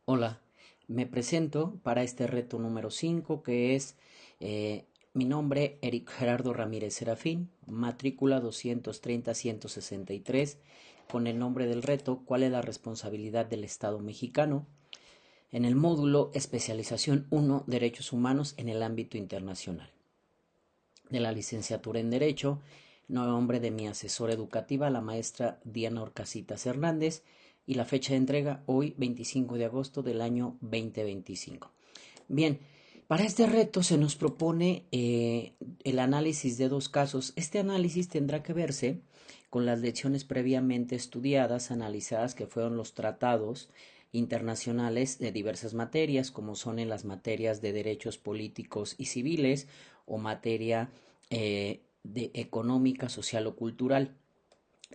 Hola, me presento para este reto número 5 que es mi nombre, Eric Gerardo Ramírez Serafín, matrícula 230-163, con el nombre del reto ¿Cuál es la responsabilidad del Estado mexicano? En el módulo Especialización 1, Derechos Humanos en el ámbito internacional. De la licenciatura en Derecho, nombre de mi asesora educativa, la maestra Diana Orcasitas Hernández, y la fecha de entrega hoy 25 de agosto del año 2025. Bien, para este reto se nos propone el análisis de dos casos. Este análisis tendrá que verse con las lecciones previamente estudiadas, analizadas, que fueron los tratados internacionales de diversas materias, como son en las materias de derechos políticos y civiles o materia de económica, social o cultural.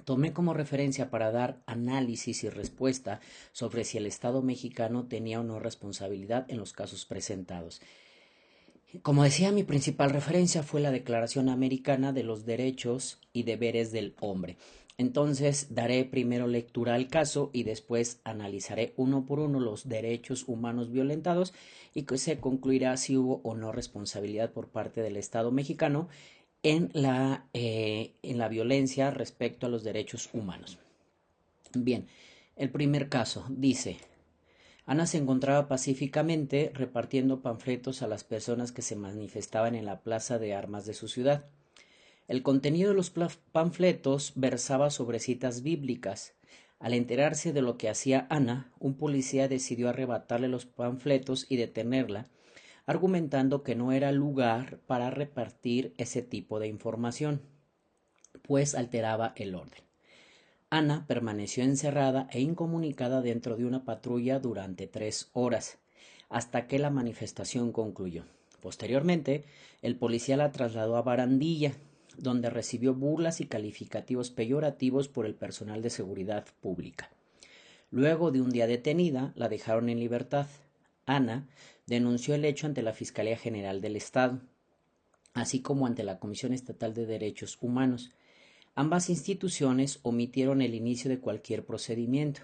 Tomé como referencia para dar análisis y respuesta sobre si el Estado mexicano tenía o no responsabilidad en los casos presentados. Como decía, mi principal referencia fue la Declaración Americana de los Derechos y Deberes del Hombre. Entonces daré primero lectura al caso y después analizaré uno por uno los derechos humanos violentados y que se concluirá si hubo o no responsabilidad por parte del Estado mexicano en la violencia respecto a los derechos humanos. Bien, el primer caso dice: Ana se encontraba pacíficamente repartiendo panfletos a las personas que se manifestaban en la plaza de armas de su ciudad. El contenido de los panfletos versaba sobre citas bíblicas. Al enterarse de lo que hacía Ana, un policía decidió arrebatarle los panfletos y detenerla, argumentando que no era lugar para repartir ese tipo de información, pues alteraba el orden. Ana permaneció encerrada e incomunicada dentro de una patrulla durante 3 horas, hasta que la manifestación concluyó. Posteriormente, el policía la trasladó a Barandilla, donde recibió burlas y calificativos peyorativos por el personal de seguridad pública. Luego de un día detenida, la dejaron en libertad. Ana denunció el hecho ante la Fiscalía General del Estado, así como ante la Comisión Estatal de Derechos Humanos. Ambas instituciones omitieron el inicio de cualquier procedimiento,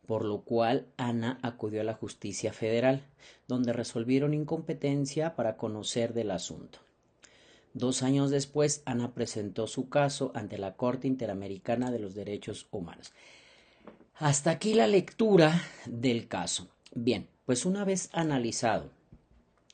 por lo cual Ana acudió a la Justicia Federal, donde resolvieron incompetencia para conocer del asunto. 2 años después, Ana presentó su caso ante la Corte Interamericana de los Derechos Humanos. Hasta aquí la lectura del caso. Bien, pues una vez analizado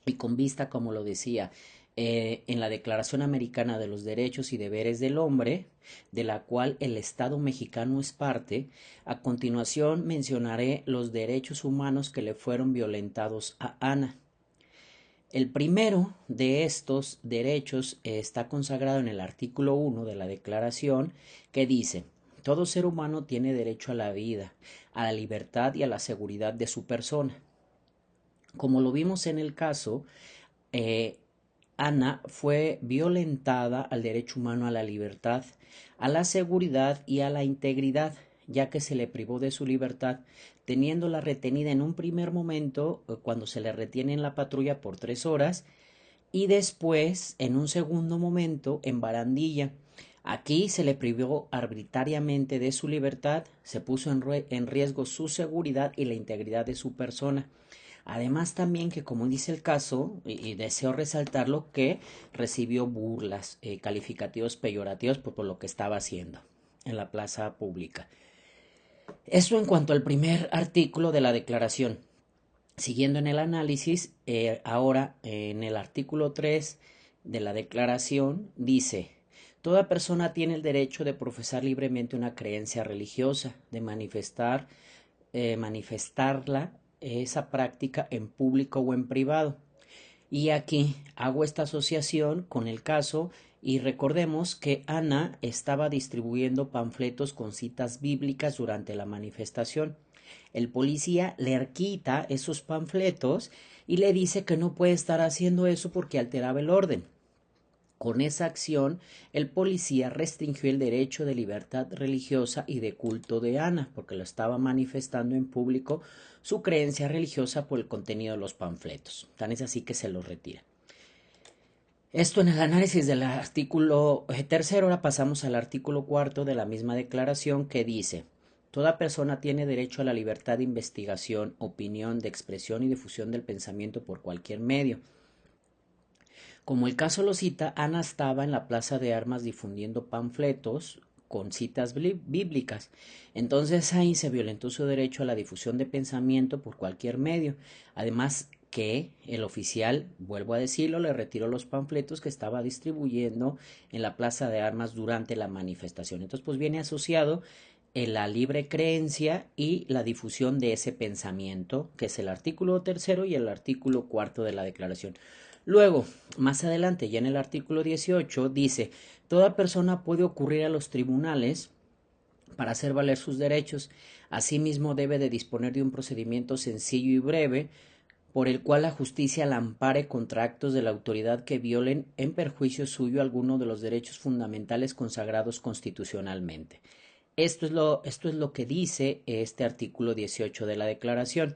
y con vista, como lo decía, en la Declaración Americana de los Derechos y Deberes del Hombre, de la cual el Estado mexicano es parte, a continuación mencionaré los derechos humanos que le fueron violentados a Ana. El primero de estos derechos está consagrado en el artículo 1 de la Declaración, que dice: todo ser humano tiene derecho a la vida, a la libertad y a la seguridad de su persona. Como lo vimos en el caso, Ana fue violentada al derecho humano a la libertad, a la seguridad y a la integridad, ya que se le privó de su libertad, teniéndola retenida en un primer momento, cuando se le retiene en la patrulla por 3 horas, y después, en un segundo momento, en Barandilla. Aquí se le privó arbitrariamente de su libertad, se puso en riesgo su seguridad y la integridad de su persona. Además también que, como dice el caso, y deseo resaltarlo, que recibió burlas, calificativos peyorativos por lo que estaba haciendo en la plaza pública. Eso en cuanto al primer artículo de la declaración. Siguiendo en el análisis, ahora en el artículo 3 de la declaración dice: toda persona tiene el derecho de profesar libremente una creencia religiosa, de manifestarla, esa práctica, en público o en privado. Y aquí hago esta asociación con el caso y recordemos que Ana estaba distribuyendo panfletos con citas bíblicas durante la manifestación. El policía le quita esos panfletos y le dice que no puede estar haciendo eso porque alteraba el orden. Con esa acción, el policía restringió el derecho de libertad religiosa y de culto de Ana, porque lo estaba manifestando en público su creencia religiosa por el contenido de los panfletos. Tan es así que se los retira. Esto en el análisis del artículo tercero. Ahora pasamos al artículo 4 de la misma declaración, que dice: Toda persona tiene derecho a la libertad de investigación, opinión, de expresión y difusión del pensamiento por cualquier medio. Como el caso lo cita, Ana estaba en la plaza de armas difundiendo panfletos con citas bíblicas. Entonces ahí se violentó su derecho a la difusión de pensamiento por cualquier medio. Además que el oficial, vuelvo a decirlo, le retiró los panfletos que estaba distribuyendo en la plaza de armas durante la manifestación. Entonces pues viene asociado en la libre creencia y la difusión de ese pensamiento, que es el artículo tercero y el artículo cuarto de la declaración. Luego, más adelante, ya en el artículo 18, dice, toda persona puede ocurrir a los tribunales para hacer valer sus derechos. Asimismo, debe de disponer de un procedimiento sencillo y breve por el cual la justicia la ampare contra actos de la autoridad que violen en perjuicio suyo alguno de los derechos fundamentales consagrados constitucionalmente. Esto es lo que dice este artículo 18 de la Declaración.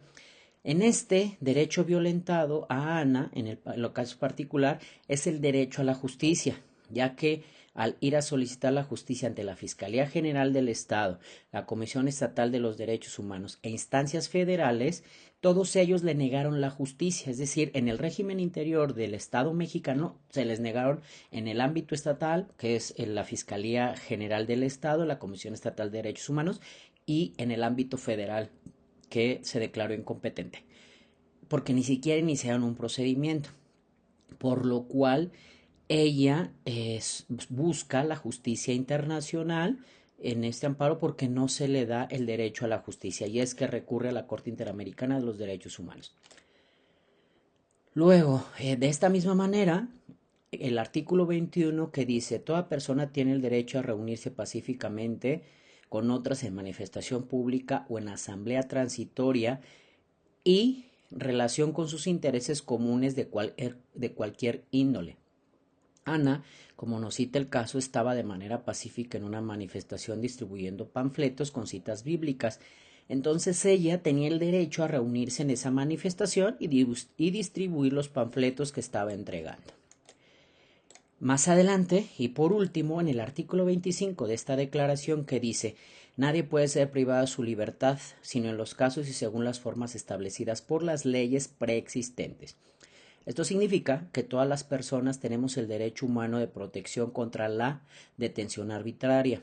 En este derecho violentado a Ana, en el caso particular, es el derecho a la justicia, ya que al ir a solicitar la justicia ante la Fiscalía General del Estado, la Comisión Estatal de los Derechos Humanos e instancias federales, todos ellos le negaron la justicia, es decir, en el régimen interior del Estado mexicano se les negaron en el ámbito estatal, que es en la Fiscalía General del Estado, la Comisión Estatal de Derechos Humanos, y en el ámbito federal, que se declaró incompetente, porque ni siquiera iniciaron un procedimiento, por lo cual ella busca la justicia internacional en este amparo porque no se le da el derecho a la justicia, y es que recurre a la Corte Interamericana de los Derechos Humanos. Luego, de esta misma manera, el artículo 21 que dice, toda persona tiene el derecho a reunirse pacíficamente con otras en manifestación pública o en asamblea transitoria y relación con sus intereses comunes de cualquier índole. Ana, como nos cita el caso, estaba de manera pacífica en una manifestación distribuyendo panfletos con citas bíblicas. Entonces ella tenía el derecho a reunirse en esa manifestación y distribuir los panfletos que estaba entregando. Más adelante, y por último, en el artículo 25 de esta declaración que dice, nadie puede ser privado de su libertad, sino en los casos y según las formas establecidas por las leyes preexistentes. Esto significa que todas las personas tenemos el derecho humano de protección contra la detención arbitraria,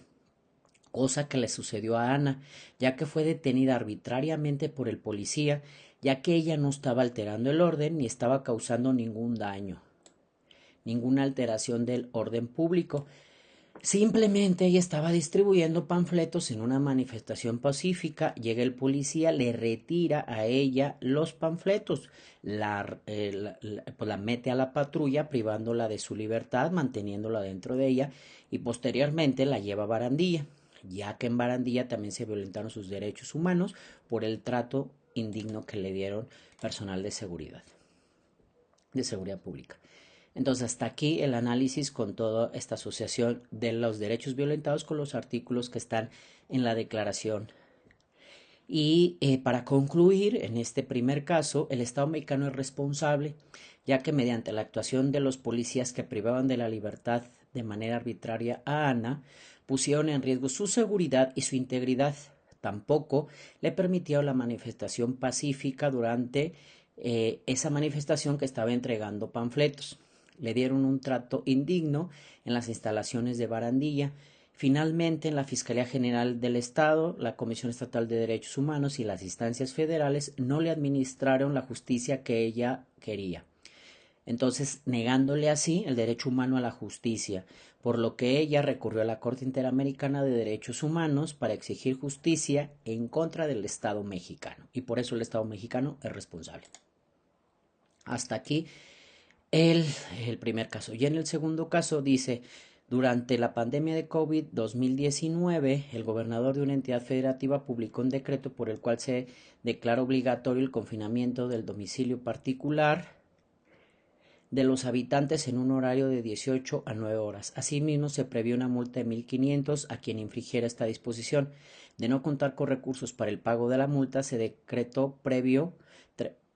cosa que le sucedió a Ana, ya que fue detenida arbitrariamente por el policía, ya que ella no estaba alterando el orden ni estaba causando ningún daño, ninguna alteración del orden público. Simplemente ella estaba distribuyendo panfletos en una manifestación pacífica, llega el policía, le retira a ella los panfletos, pues la mete a la patrulla privándola de su libertad, manteniéndola dentro de ella y posteriormente la lleva a Barandilla, ya que en Barandilla también se violentaron sus derechos humanos por el trato indigno que le dieron personal de seguridad pública. Entonces, hasta aquí el análisis con toda esta asociación de los derechos violentados con los artículos que están en la declaración. Y para concluir, en este primer caso, el Estado mexicano es responsable, ya que mediante la actuación de los policías que privaban de la libertad de manera arbitraria a Ana, pusieron en riesgo su seguridad y su integridad. Tampoco le permitieron la manifestación pacífica durante esa manifestación que estaba entregando panfletos. Le dieron un trato indigno en las instalaciones de Barandilla. Finalmente, en la Fiscalía General del Estado, la Comisión Estatal de Derechos Humanos y las instancias federales no le administraron la justicia que ella quería. Entonces, negándole así el derecho humano a la justicia, por lo que ella recurrió a la Corte Interamericana de Derechos Humanos para exigir justicia en contra del Estado mexicano. Y por eso el Estado mexicano es responsable. Hasta aquí el primer caso. Y en el segundo caso dice, durante la pandemia de COVID 2019, el gobernador de una entidad federativa publicó un decreto por el cual se declara obligatorio el confinamiento del domicilio particular de los habitantes en un horario de 18 a 9 horas. Asimismo, se previó una multa de 1,500 a quien infringiera esta disposición. De no contar con recursos para el pago de la multa, se decretó previo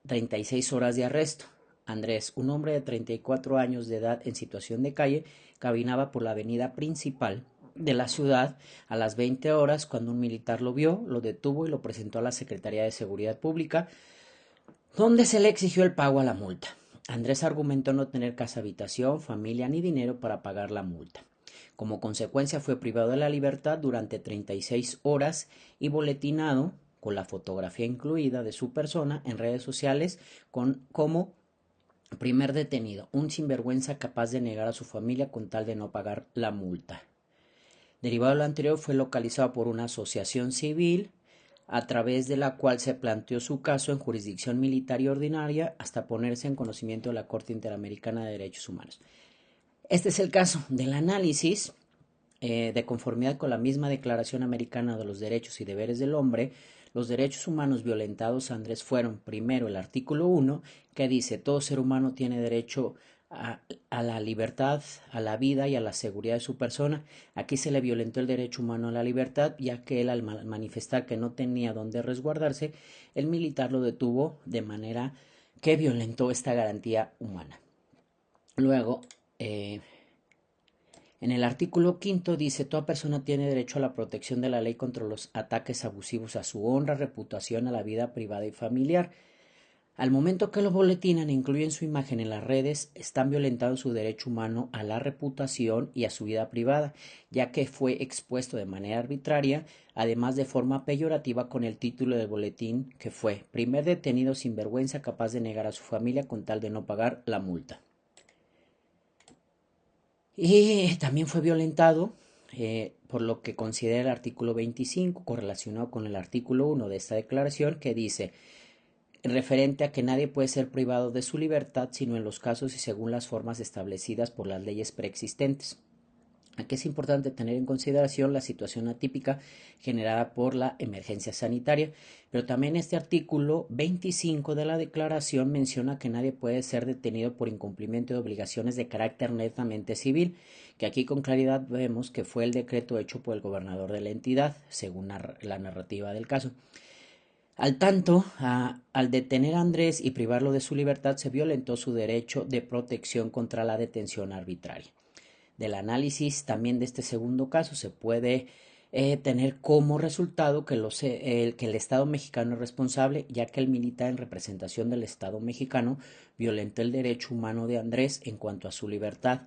36 horas de arresto. Andrés, un hombre de 34 años de edad en situación de calle, caminaba por la avenida principal de la ciudad a las 20 horas cuando un militar lo vio, lo detuvo y lo presentó a la Secretaría de Seguridad Pública, donde se le exigió el pago a la multa. Andrés argumentó no tener casa habitación, familia ni dinero para pagar la multa. Como consecuencia fue privado de la libertad durante 36 horas y boletinado, con la fotografía incluida de su persona en redes sociales, como primer detenido, un sinvergüenza capaz de negar a su familia con tal de no pagar la multa. Derivado de lo anterior, fue localizado por una asociación civil a través de la cual se planteó su caso en jurisdicción militar y ordinaria hasta ponerse en conocimiento de la Corte Interamericana de Derechos Humanos. Este es el caso del análisis de conformidad con la misma Declaración Americana de los Derechos y Deberes del Hombre. Los derechos humanos violentados, Andrés, fueron primero el artículo 1, que dice todo ser humano tiene derecho a la libertad, a la vida y a la seguridad de su persona. Aquí se le violentó el derecho humano a la libertad, ya que él, al manifestar que no tenía dónde resguardarse, el militar lo detuvo de manera que violentó esta garantía humana. Luego, en el artículo 5 dice, toda persona tiene derecho a la protección de la ley contra los ataques abusivos a su honra, reputación, a la vida privada y familiar. Al momento que lo boletinan e incluyen su imagen en las redes, están violentando su derecho humano a la reputación y a su vida privada, ya que fue expuesto de manera arbitraria, además de forma peyorativa, con el título del boletín que fue primer detenido sin vergüenza capaz de negar a su familia con tal de no pagar la multa. Y también fue violentado por lo que considera el artículo 25 correlacionado con el artículo 1 de esta declaración, que dice referente a que nadie puede ser privado de su libertad sino en los casos y según las formas establecidas por las leyes preexistentes. Aquí es importante tener en consideración la situación atípica generada por la emergencia sanitaria, pero también este artículo 25 de la declaración menciona que nadie puede ser detenido por incumplimiento de obligaciones de carácter netamente civil, que aquí con claridad vemos que fue el decreto hecho por el gobernador de la entidad, según la narrativa del caso. Al tanto, al detener a Andrés y privarlo de su libertad, se violentó su derecho de protección contra la detención arbitraria. Del análisis también de este segundo caso se puede tener como resultado que el Estado mexicano es responsable, ya que el militar en representación del Estado mexicano violentó el derecho humano de Andrés en cuanto a su libertad,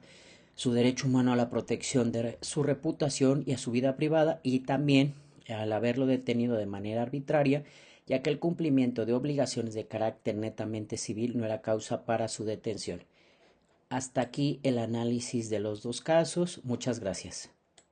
su derecho humano a la protección de su reputación y a su vida privada, y también al haberlo detenido de manera arbitraria, ya que el cumplimiento de obligaciones de carácter netamente civil no era causa para su detención. Hasta aquí el análisis de los dos casos. Muchas gracias.